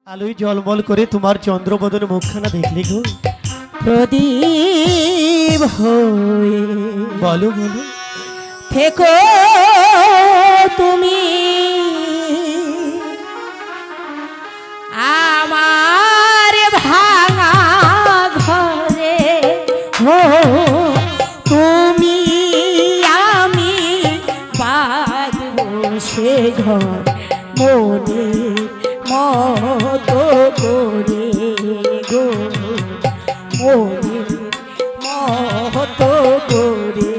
আলোয় জলমল করে তোমার চন্দ্রবদন মুখখানা দেখলে গো প্রদীপ হয়ে বলো বলো থেকো তুমি আমার ভাঙা ঘরে হো তুমি আমি বাঁধব সে ঘর মনে মতো করে গো মনে মতো করে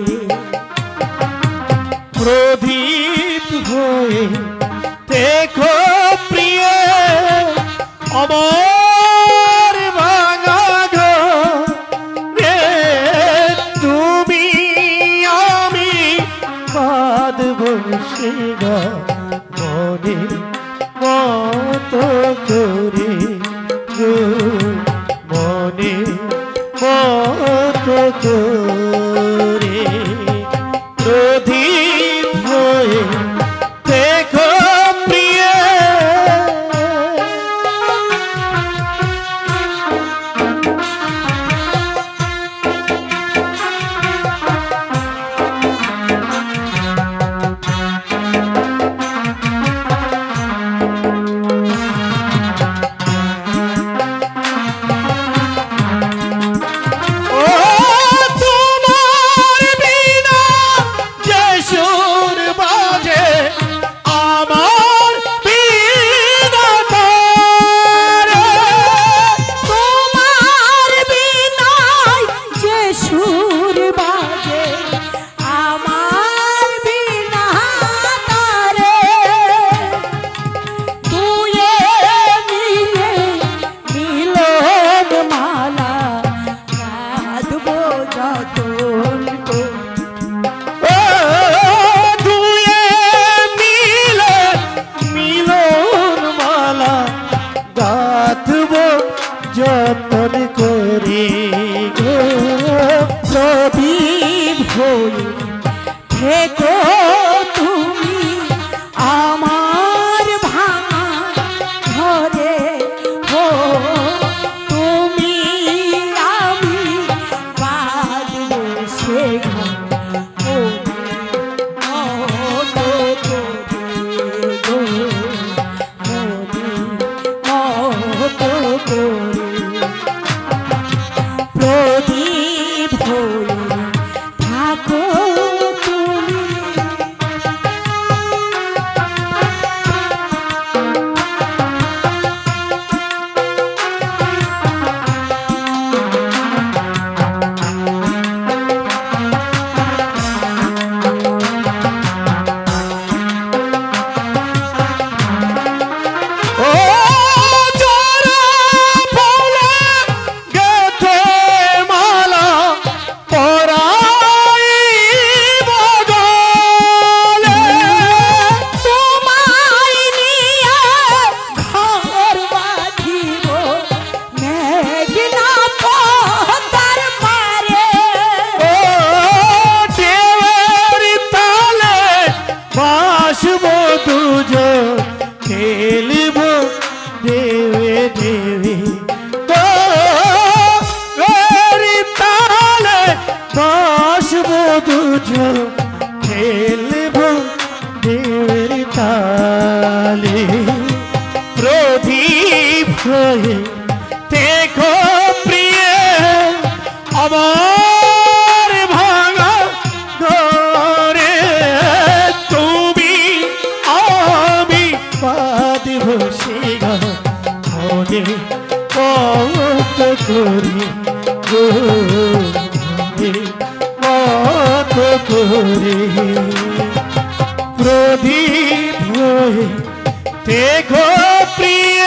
প্রদীপ হয়ে দেখো প্রিয় আমার ভাঙা ঘরে তুমি আমি বাঁধব সে ঘর মনে মতো করে গো মনে মতো করে প্রদীপ হয়ে দেখো প্রিয় যতন করে গো প্রদীপ হয়ে থেকো তুমি আমার ভাঙা ঘরে হো তুমি আমি বাঁধব সে ঘর মনে মতো করে গো মনে মতো করে প্রদীপ হয়ে থাকো তুমি খেলবো দেবে দেবে তালে বসবো দুজন খেলবো দেবের তালে প্রদীপ হয়ে দেখো প্রিয় আমার ভাঙা ঘরে তুমি আমি বাঁধব সে ঘর মনে মতো করে গো মনে মতো করে প্রদীপ হয়ে দেখো প্রিয়